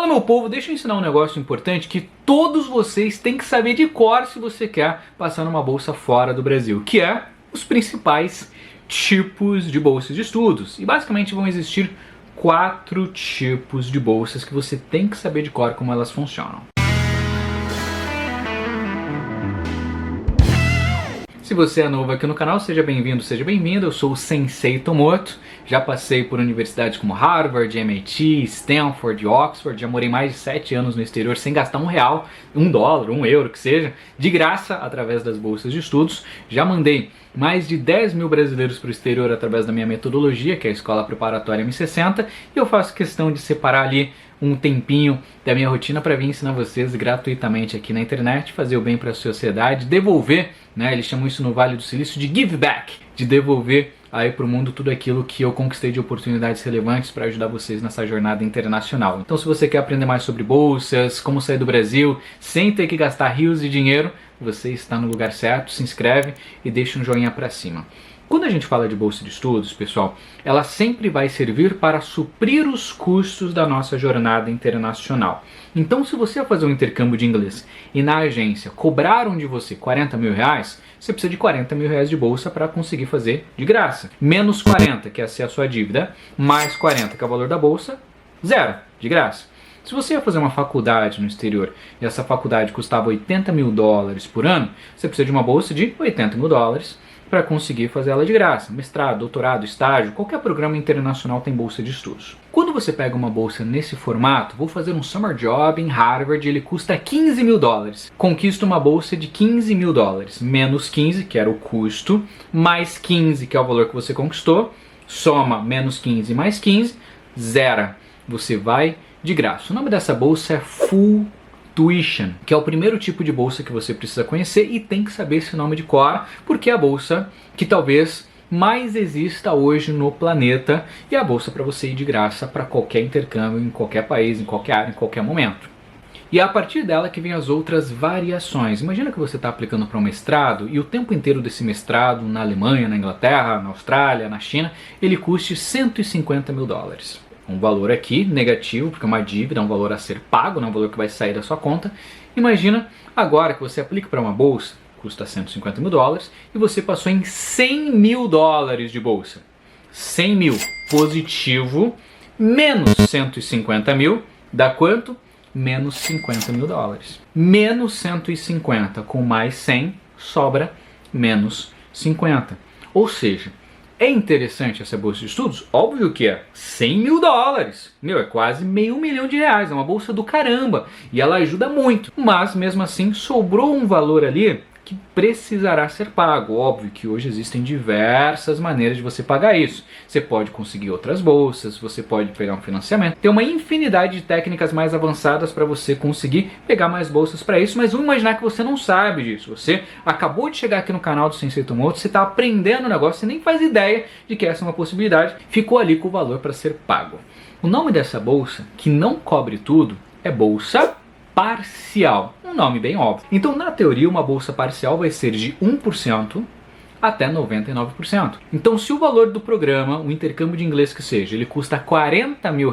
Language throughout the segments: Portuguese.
Fala, meu povo, deixa eu ensinar um negócio importante que todos vocês têm que saber de cor se você quer passar numa bolsa fora do Brasil, que é os principais tipos de bolsas de estudos. E basicamente vão existir 4 tipos de bolsas que você tem que saber de cor como elas funcionam. Se você é novo aqui no canal, seja bem-vindo, seja bem-vinda. Eu sou o Sensei Tomoto. Já passei por universidades como Harvard, MIT, Stanford, Oxford. Já morei mais de 7 anos no exterior sem gastar R$1, $1, €1, que seja, de graça através das bolsas de estudos. Já mandei mais de 10 mil brasileiros para o exterior através da minha metodologia, que é a Escola Preparatória M60. E eu faço questão de separar ali um tempinho da minha rotina para vir ensinar vocês gratuitamente aqui na internet, fazer o bem para a sociedade, devolver, né, eles chamam isso no Vale do Silício de give back, de devolver aí para o mundo tudo aquilo que eu conquistei de oportunidades relevantes para ajudar vocês nessa jornada internacional. Então, se você quer aprender mais sobre bolsas, como sair do Brasil, sem ter que gastar rios de dinheiro, você está no lugar certo. Se inscreve e deixa um joinha para cima. Quando a gente fala de bolsa de estudos, pessoal, ela sempre vai servir para suprir os custos da nossa jornada internacional. Então, se você fazer um intercâmbio de inglês e na agência cobraram de você R$40 mil, você precisa de R$40 mil de bolsa para conseguir fazer de graça. Menos 40, que é a sua dívida, mais 40, que é o valor da bolsa, zero, de graça. Se você ia fazer uma faculdade no exterior e essa faculdade custava $80 mil por ano, você precisa de uma bolsa de $80 mil para conseguir fazer ela de graça. Mestrado, doutorado, estágio, qualquer programa internacional tem bolsa de estudos. Quando você pega uma bolsa nesse formato, vou fazer um summer job em Harvard, ele custa $15 mil. Conquista uma bolsa de $15 mil, menos 15, que era o custo, mais 15, que é o valor que você conquistou, soma menos 15 mais 15, zera. Você vai de graça. O nome dessa bolsa é Full Tuition, que é o primeiro tipo de bolsa que você precisa conhecer e tem que saber esse nome de cor, porque é a bolsa que talvez mais exista hoje no planeta e é a bolsa para você ir de graça para qualquer intercâmbio, em qualquer país, em qualquer área, em qualquer momento. E é a partir dela que vem as outras variações. Imagina que você está aplicando para um mestrado e o tempo inteiro desse mestrado na Alemanha, na Inglaterra, na Austrália, na China, ele custe $150 mil. Um valor aqui negativo, porque é uma dívida, é um valor a ser pago, não é um valor que vai sair da sua conta. Imagina agora que você aplica para uma bolsa, custa $150 mil, e você passou em $100 mil de bolsa. 100 mil positivo, menos 150 mil, dá quanto? Menos $50 mil. Menos 150 com mais 100, sobra menos 50. Ou seja, é interessante essa bolsa de estudos? Óbvio que é. $100 mil. Meu, é quase meio milhão de reais. É uma bolsa do caramba. E ela ajuda muito. Mas, mesmo assim, sobrou um valor ali que precisará ser pago. Óbvio que hoje existem diversas maneiras de você pagar isso. Você pode conseguir outras bolsas, você pode pegar um financiamento. Tem uma infinidade de técnicas mais avançadas para você conseguir pegar mais bolsas para isso, mas vamos imaginar que você não sabe disso. Você acabou de chegar aqui no canal do Sensei Tomoto, você está aprendendo o negócio, você nem faz ideia de que essa é uma possibilidade, ficou ali com o valor para ser pago. O nome dessa bolsa, que não cobre tudo, é bolsa parcial, um nome bem óbvio. Então, na teoria, uma bolsa parcial vai ser de 1% até 99%. Então, se o valor do programa, o intercâmbio de inglês que seja, ele custa R$40 mil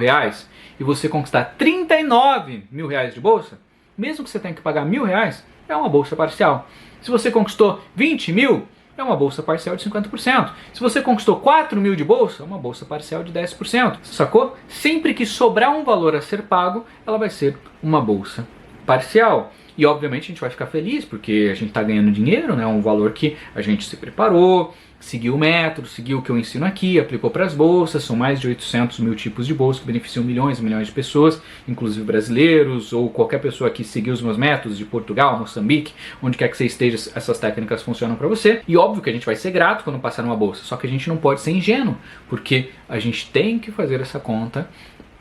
e você conquistar R$39 mil de bolsa, mesmo que você tenha que pagar R$1.000, é uma bolsa parcial. Se você conquistou 20 mil, é uma bolsa parcial de 50%. Se você conquistou 4 mil de bolsa, é uma bolsa parcial de 10%. Sacou? Sempre que sobrar um valor a ser pago, ela vai ser uma bolsa parcial. E obviamente a gente vai ficar feliz porque a gente está ganhando dinheiro, né? Um valor que a gente se preparou, seguiu o método, seguiu o que eu ensino aqui, aplicou para as bolsas. São mais de 800 mil tipos de bolsas que beneficiam milhões e milhões de pessoas, inclusive brasileiros ou qualquer pessoa que seguiu os meus métodos de Portugal, Moçambique, onde quer que você esteja, essas técnicas funcionam para você. E óbvio que a gente vai ser grato quando passar numa bolsa, só que a gente não pode ser ingênuo, porque a gente tem que fazer essa conta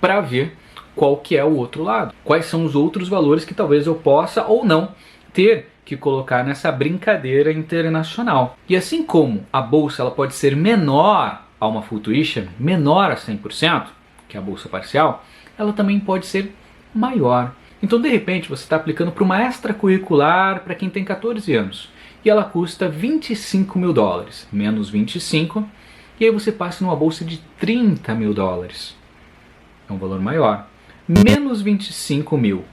para ver qual que é o outro lado. Quais são os outros valores que talvez eu possa ou não ter que colocar nessa brincadeira internacional. E assim como a bolsa ela pode ser menor a uma full tuition, menor a 100%, que é a bolsa parcial, ela também pode ser maior. Então, de repente, você está aplicando para uma extracurricular para quem tem 14 anos. E ela custa $25 mil, menos 25, e aí você passa numa bolsa de $30 mil. É um valor maior. menos 25 mil,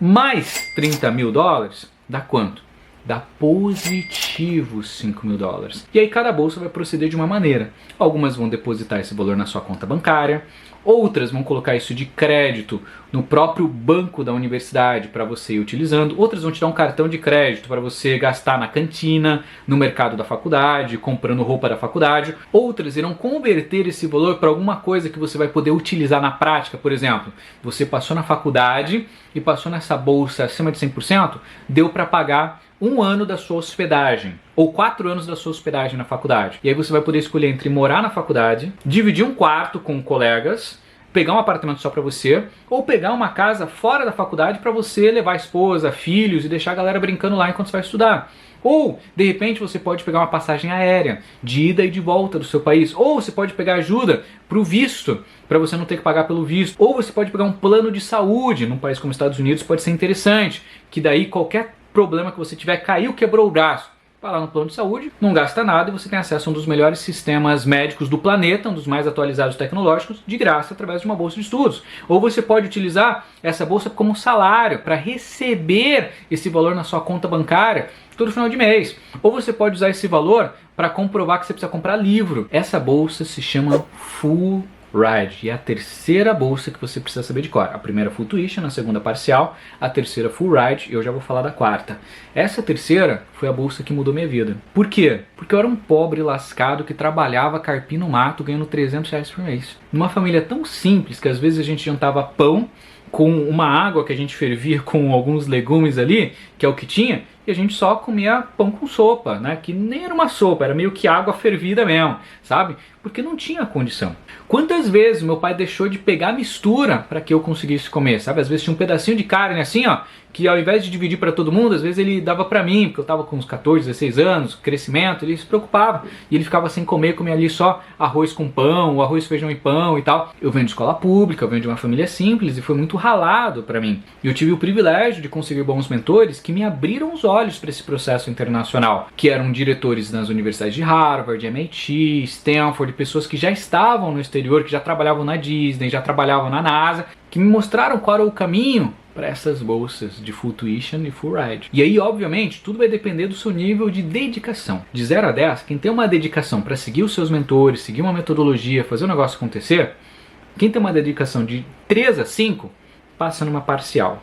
mais 30 mil dólares, dá quanto? Dá positivos 5 mil dólares. E aí cada bolsa vai proceder de uma maneira. Algumas vão depositar esse valor na sua conta bancária, outras vão colocar isso de crédito no próprio banco da universidade para você ir utilizando, outras vão te dar um cartão de crédito para você gastar na cantina, no mercado da faculdade, comprando roupa da faculdade, outras irão converter esse valor para alguma coisa que você vai poder utilizar na prática. Por exemplo, você passou na faculdade e passou nessa bolsa acima de 100%, deu para pagar 1 ano da sua hospedagem, ou 4 anos da sua hospedagem na faculdade. E aí você vai poder escolher entre morar na faculdade, dividir um quarto com colegas, pegar um apartamento só para você, ou pegar uma casa fora da faculdade para você levar a esposa, filhos e deixar a galera brincando lá enquanto você vai estudar. Ou, de repente, você pode pegar uma passagem aérea de ida e de volta do seu país. Ou você pode pegar ajuda para o visto, para você não ter que pagar pelo visto. Ou você pode pegar um plano de saúde num país como os Estados Unidos, pode ser interessante, que daí qualquer problema que você tiver, caiu, quebrou o braço, vai lá no plano de saúde, não gasta nada e você tem acesso a um dos melhores sistemas médicos do planeta, um dos mais atualizados tecnológicos, de graça através de uma bolsa de estudos. Ou você pode utilizar essa bolsa como salário para receber esse valor na sua conta bancária todo final de mês. Ou você pode usar esse valor para comprovar que você precisa comprar livro. Essa bolsa se chama Full Ride, e é a terceira bolsa que você precisa saber de cor. A primeira Full Tuition, a segunda parcial, a terceira Full Ride, e eu já vou falar da quarta. Essa terceira foi a bolsa que mudou minha vida. Por quê? Porque eu era um pobre lascado que trabalhava carpir no mato ganhando 300 reais por mês. Numa família tão simples que às vezes a gente jantava pão com uma água que a gente fervia com alguns legumes ali, que é o que tinha, e a gente só comia pão com sopa, né? Que nem era uma sopa, era meio que água fervida mesmo, sabe? Porque não tinha condição. Quantas vezes meu pai deixou de pegar mistura para que eu conseguisse comer, sabe? Às vezes tinha um pedacinho de carne assim, ó, que ao invés de dividir para todo mundo, às vezes ele dava para mim, porque eu tava com uns 14, 16 anos, crescimento, ele se preocupava. E ele ficava sem comer, comia ali só arroz com pão, arroz, feijão e pão e tal. Eu venho de escola pública, eu venho de uma família simples e foi muito ralado para mim. E eu tive o privilégio de conseguir bons mentores que me abriram os olhos para esse processo internacional, que eram diretores nas universidades de Harvard, MIT, Stanford, pessoas que já estavam no exterior, que já trabalhavam na Disney, já trabalhavam na NASA, que me mostraram qual era o caminho para essas bolsas de Full Tuition e Full Ride. E aí, obviamente, tudo vai depender do seu nível de dedicação. De 0 a 10, quem tem uma dedicação para seguir os seus mentores, seguir uma metodologia, fazer o negócio acontecer, quem tem uma dedicação de 3 a 5, passa numa parcial.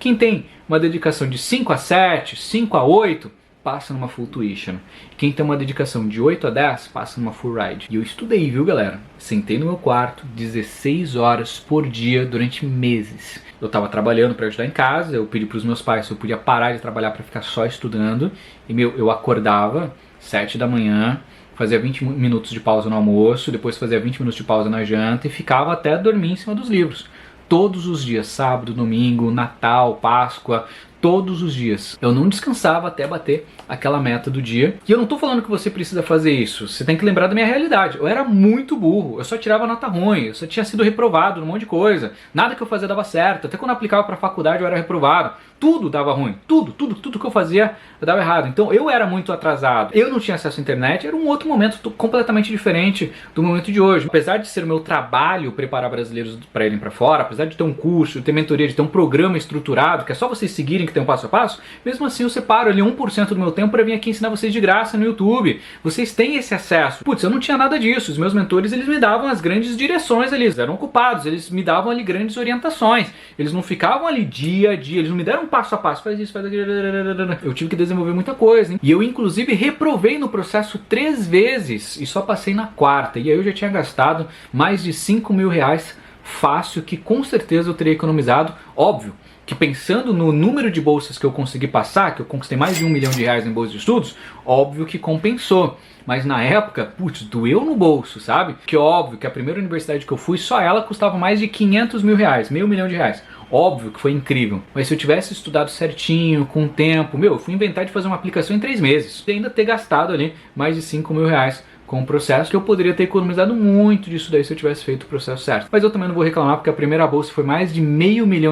Quem tem uma dedicação de 5 a 7, 5 a 8, passa numa Full Tuition. Quem tem uma dedicação de 8 a 10, passa numa Full Ride. E eu estudei, viu, galera? Sentei no meu quarto 16 horas por dia durante meses. Eu estava trabalhando para ajudar em casa, eu pedi para os meus pais se eu podia parar de trabalhar para ficar só estudando. E eu acordava 7 da manhã, fazia 20 minutos de pausa no almoço, depois fazia 20 minutos de pausa na janta e ficava até dormir em cima dos livros. Todos os dias, sábado, domingo, Natal, Páscoa, todos os dias. Eu não descansava até bater aquela meta do dia. E eu não tô falando que você precisa fazer isso. Você tem que lembrar da minha realidade. Eu era muito burro. Eu só tirava nota ruim. Eu só tinha sido reprovado num monte de coisa. Nada que eu fazia dava certo. Até quando eu aplicava pra faculdade eu era reprovado. Tudo dava ruim. Tudo que eu fazia eu dava errado. Então eu era muito atrasado. Eu não tinha acesso à internet. Era um outro momento completamente diferente do momento de hoje. Apesar de ser o meu trabalho preparar brasileiros para irem para fora, apesar de ter um curso, de ter mentoria, de ter um programa estruturado, que é só vocês seguirem que tem um passo a passo, mesmo assim eu separo ali 1% do meu tempo para vir aqui ensinar vocês de graça no YouTube. Vocês têm esse acesso. Putz, eu não tinha nada disso. Os meus mentores, eles me davam as grandes direções ali. Eles eram ocupados. Eles me davam ali grandes orientações. Eles não ficavam ali dia a dia. Eles não me deram um passo a passo. Faz isso, faz aquilo. Eu tive que desenvolver muita coisa, hein? E eu, inclusive, reprovei no processo 3 vezes e só passei na 4ª. E aí eu já tinha gastado mais de 5 mil reais fácil, que com certeza eu teria economizado. Óbvio que pensando no número de bolsas que eu consegui passar, que eu conquistei mais de R$1 milhão em bolsas de estudos, óbvio que compensou. Mas na época, putz, doeu no bolso, sabe? Que óbvio que a primeira universidade que eu fui, só ela custava mais de 500 mil reais, R$500 mil. Óbvio que foi incrível. Mas se eu tivesse estudado certinho, com tempo, eu fui inventar de fazer uma aplicação em 3 meses. E ainda ter gastado ali mais de 5 mil reais com o processo, que eu poderia ter economizado muito disso daí se eu tivesse feito o processo certo. Mas eu também não vou reclamar, porque a primeira bolsa foi mais de R$500 mil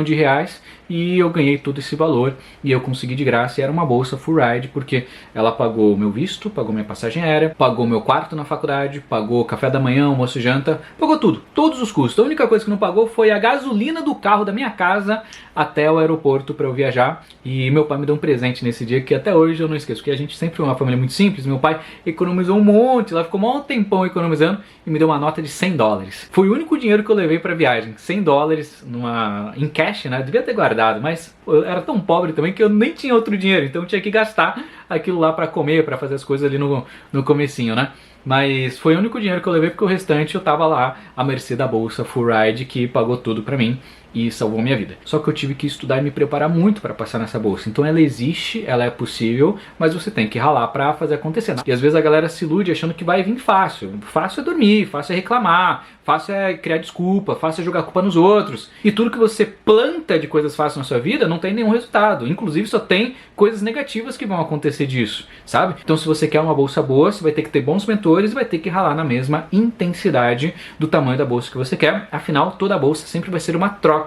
e eu ganhei todo esse valor e eu consegui de graça, e era uma bolsa full ride, porque ela pagou meu visto, pagou minha passagem aérea, pagou meu quarto na faculdade, pagou café da manhã, almoço e janta, pagou tudo, todos os custos. A única coisa que não pagou foi a gasolina do carro da minha casa até o aeroporto para eu viajar, e meu pai me deu um presente nesse dia que até hoje eu não esqueço, porque a gente sempre foi uma família muito simples. Meu pai economizou um monte, lá ficou um tempão economizando e me deu uma nota de $100. Foi o único dinheiro que eu levei para viagem, $100 em cash, né? Eu devia ter guardado, mas eu era tão pobre também que eu nem tinha outro dinheiro, então eu tinha que gastar aquilo lá para comer, para fazer as coisas ali no comecinho, né? Mas foi o único dinheiro que eu levei, porque o restante eu tava lá à mercê da bolsa full ride, que pagou tudo pra mim e salvou minha vida. Só que eu tive que estudar e me preparar muito para passar nessa bolsa. Então ela existe, ela é possível, mas você tem que ralar para fazer acontecer. E às vezes a galera se ilude achando que vai vir fácil. Fácil é dormir, fácil é reclamar, fácil é criar desculpa, fácil é jogar culpa nos outros. E tudo que você planta de coisas fáceis na sua vida não tem nenhum resultado. Inclusive só tem coisas negativas que vão acontecer disso, sabe? Então se você quer uma bolsa boa, você vai ter que ter bons mentores e vai ter que ralar na mesma intensidade do tamanho da bolsa que você quer. Afinal, toda bolsa sempre vai ser uma troca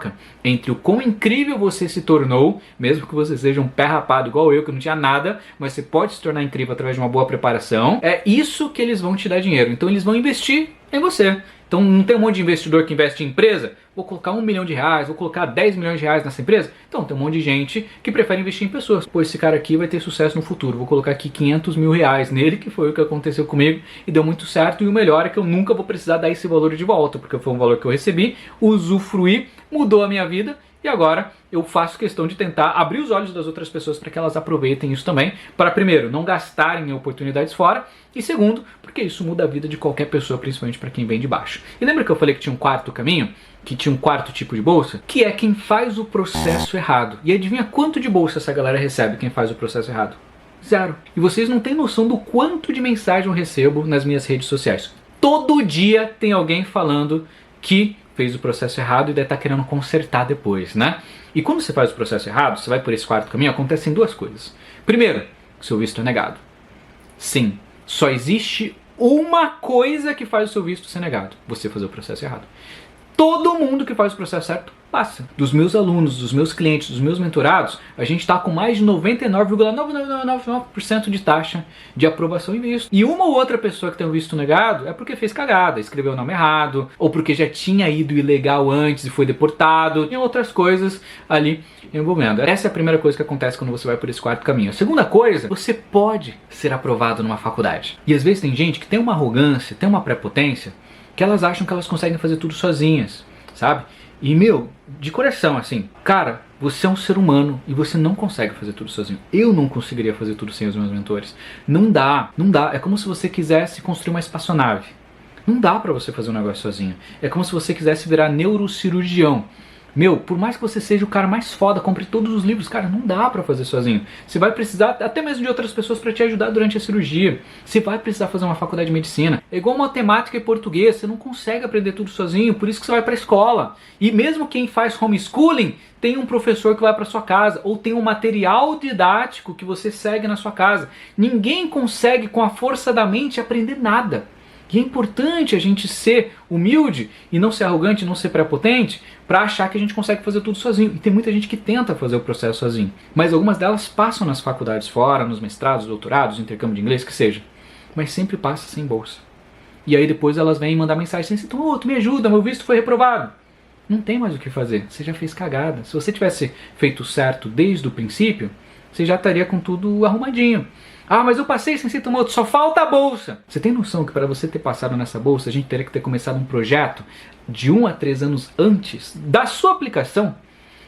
entre o quão incrível você se tornou, mesmo que você seja um pé rapado igual eu, que não tinha nada, mas você pode se tornar incrível através de uma boa preparação. É isso que eles vão te dar dinheiro. Então eles vão investir em você. Então não tem um monte de investidor que investe em empresa? Vou colocar R$1 milhão, vou colocar R$10 milhões nessa empresa? Então tem um monte de gente que prefere investir em pessoas. Pô, esse cara aqui vai ter sucesso no futuro, vou colocar aqui R$500 mil nele, que foi o que aconteceu comigo e deu muito certo. E o melhor é que eu nunca vou precisar dar esse valor de volta, porque foi um valor que eu recebi, usufruí, mudou a minha vida. E agora eu faço questão de tentar abrir os olhos das outras pessoas para que elas aproveitem isso também, para primeiro, não gastarem em oportunidades fora, e segundo, porque isso muda a vida de qualquer pessoa, principalmente para quem vem de baixo. E lembra que eu falei que tinha um quarto caminho? Que tinha um quarto tipo de bolsa? Que é quem faz o processo errado. E adivinha quanto de bolsa essa galera recebe, quem faz o processo errado? 0. E vocês não têm noção do quanto de mensagem eu recebo nas minhas redes sociais. Todo dia tem alguém falando que fez o processo errado e deve estar querendo consertar depois, né? E quando você faz o processo errado, você vai por esse quarto caminho, acontecem duas coisas. Primeiro, seu visto é negado. Sim, só existe uma coisa que faz o seu visto ser negado: você fazer o processo errado. Todo mundo que faz o processo certo passa. Dos meus alunos, dos meus clientes, dos meus mentorados, a gente está com mais de 99,999% de taxa de aprovação em visto. E uma ou outra pessoa que tem o visto negado é porque fez cagada, escreveu o nome errado, ou porque já tinha ido ilegal antes e foi deportado, e outras coisas ali envolvendo. Essa é a primeira coisa que acontece quando você vai por esse quarto caminho. A segunda coisa, você pode ser aprovado numa faculdade. E às vezes tem gente que tem uma arrogância, tem uma prepotência, que elas acham que elas conseguem fazer tudo sozinhas, sabe? E meu, de coração assim, cara, você é um ser humano e você não consegue fazer tudo sozinho. Eu não conseguiria fazer tudo sem os meus mentores. Não dá, não dá. É como se você quisesse construir uma espaçonave. Não dá pra você fazer um negócio sozinho. É como se você quisesse virar neurocirurgião. Meu, por mais que você seja o cara mais foda, compre todos os livros, cara, não dá pra fazer sozinho. Você vai precisar até mesmo de outras pessoas pra te ajudar durante a cirurgia. Você vai precisar fazer uma faculdade de medicina. É igual matemática e português, você não consegue aprender tudo sozinho, por isso que você vai pra escola. E mesmo quem faz homeschooling, tem um professor que vai pra sua casa, ou tem um material didático que você segue na sua casa. Ninguém consegue com a força da mente aprender nada. E é importante a gente ser humilde e não ser arrogante, não ser prepotente, para achar que a gente consegue fazer tudo sozinho. E tem muita gente que tenta fazer o processo sozinho. Mas algumas delas passam nas faculdades fora, nos mestrados, doutorados, intercâmbio de inglês, que seja. Mas sempre passa sem bolsa. E aí depois elas vêm mandar mensagem assim: então, tu me ajuda, meu visto foi reprovado. Não tem mais o que fazer, você já fez cagada. Se você tivesse feito certo desde o princípio, você já estaria com tudo arrumadinho. Ah, mas eu passei sem ser tomado, só falta a bolsa. Você tem noção que para você ter passado nessa bolsa, a gente teria que ter começado um projeto de 1 a 3 anos antes da sua aplicação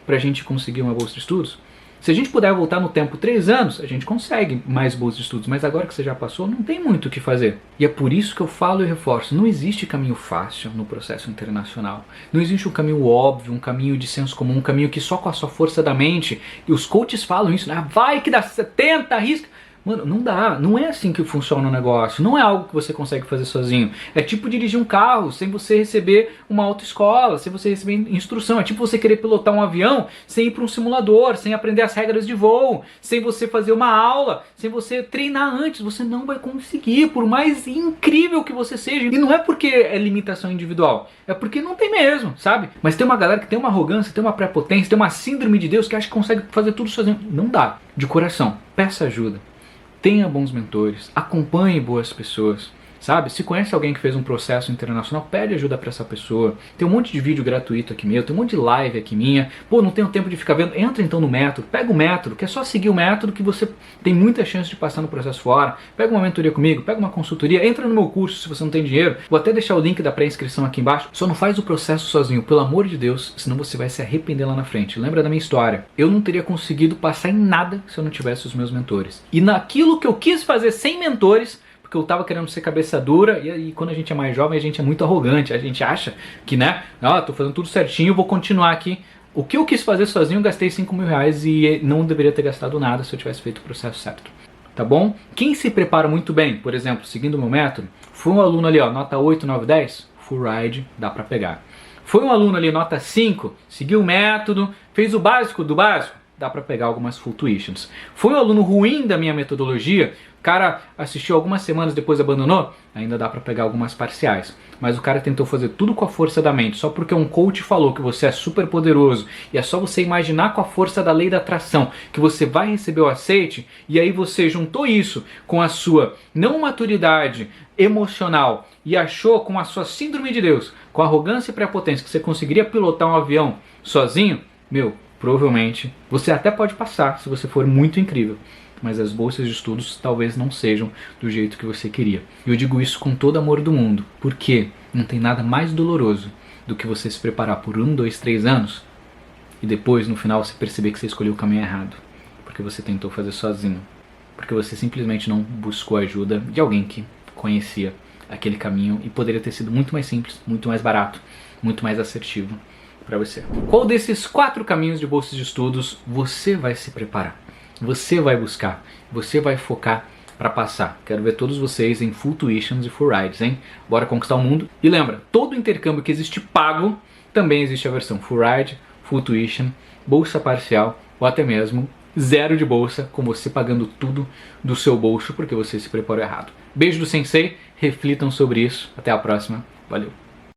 para a gente conseguir uma bolsa de estudos? Se a gente puder voltar no tempo 3 anos, a gente consegue mais bolsas de estudos, mas agora que você já passou, não tem muito o que fazer. E é por isso que eu falo e reforço, não existe caminho fácil no processo internacional. Não existe um caminho óbvio, um caminho de senso comum, um caminho que só com a sua força da mente, e os coaches falam isso, né? Vai que dá 70, arrisca. Mano, não dá, não é assim que funciona o negócio, não é algo que você consegue fazer sozinho. É tipo dirigir um carro sem você receber uma autoescola, sem você receber instrução. É tipo você querer pilotar um avião sem ir para um simulador, sem aprender as regras de voo, sem você fazer uma aula, sem você treinar antes. Você não vai conseguir, por mais incrível que você seja. E não é porque é limitação individual, é porque não tem mesmo, sabe? Mas tem uma galera que tem uma arrogância, tem uma prepotência, tem uma síndrome de Deus que acha que consegue fazer tudo sozinho. Não dá. De coração, peça ajuda. Tenha bons mentores, acompanhe boas pessoas, sabe? Se conhece alguém que fez um processo internacional, pede ajuda para essa pessoa. Tem um monte de vídeo gratuito aqui meu, tem um monte de live aqui minha. Pô, não tenho tempo de ficar vendo. Entra então no método, pega o método, que é só seguir o método que você tem muita chance de passar no processo fora. Pega uma mentoria comigo, pega uma consultoria, entra no meu curso se você não tem dinheiro. Vou até deixar o link da pré-inscrição aqui embaixo. Só não faz o processo sozinho, pelo amor de Deus, senão você vai se arrepender lá na frente. Lembra da minha história? Eu não teria conseguido passar em nada se eu não tivesse os meus mentores. E naquilo que eu quis fazer sem mentores, porque eu tava querendo ser cabeça dura, e aí quando a gente é mais jovem a gente é muito arrogante, a gente acha que, né, tô fazendo tudo certinho, vou continuar aqui. O que eu quis fazer sozinho, eu gastei 5 mil reais e não deveria ter gastado nada se eu tivesse feito o processo certo. Tá bom? Quem se prepara muito bem, por exemplo, seguindo o meu método, foi um aluno ali, nota 8, 9, 10, full ride, dá pra pegar. Foi um aluno ali, nota 5, seguiu o método, fez o básico do básico, dá pra pegar algumas full tuitions. Foi um aluno ruim da minha metodologia, o cara assistiu algumas semanas, depois abandonou, ainda dá pra pegar algumas parciais. Mas o cara tentou fazer tudo com a força da mente, só porque um coach falou que você é super poderoso e é só você imaginar com a força da lei da atração que você vai receber o aceite, e aí você juntou isso com a sua não maturidade emocional e achou com a sua síndrome de Deus, com a arrogância e prepotência que você conseguiria pilotar um avião sozinho, meu, provavelmente você até pode passar se você for muito incrível, mas as bolsas de estudos talvez não sejam do jeito que você queria. E eu digo isso com todo amor do mundo, porque não tem nada mais doloroso do que você se preparar por 1, 2, 3 anos e depois no final você perceber que você escolheu o caminho errado, porque você tentou fazer sozinho, porque você simplesmente não buscou a ajuda de alguém que conhecia aquele caminho e poderia ter sido muito mais simples, muito mais barato, muito mais assertivo para você. Qual desses 4 caminhos de bolsas de estudos você vai se preparar? Você vai buscar, você vai focar para passar. Quero ver todos vocês em full tuitions e full rides, hein? Bora conquistar o mundo. E lembra, todo intercâmbio que existe pago, também existe a versão full ride, full tuition, bolsa parcial ou até mesmo 0 de bolsa, com você pagando tudo do seu bolso porque você se preparou errado. Beijo do Sensei, reflitam sobre isso. Até a próxima. Valeu!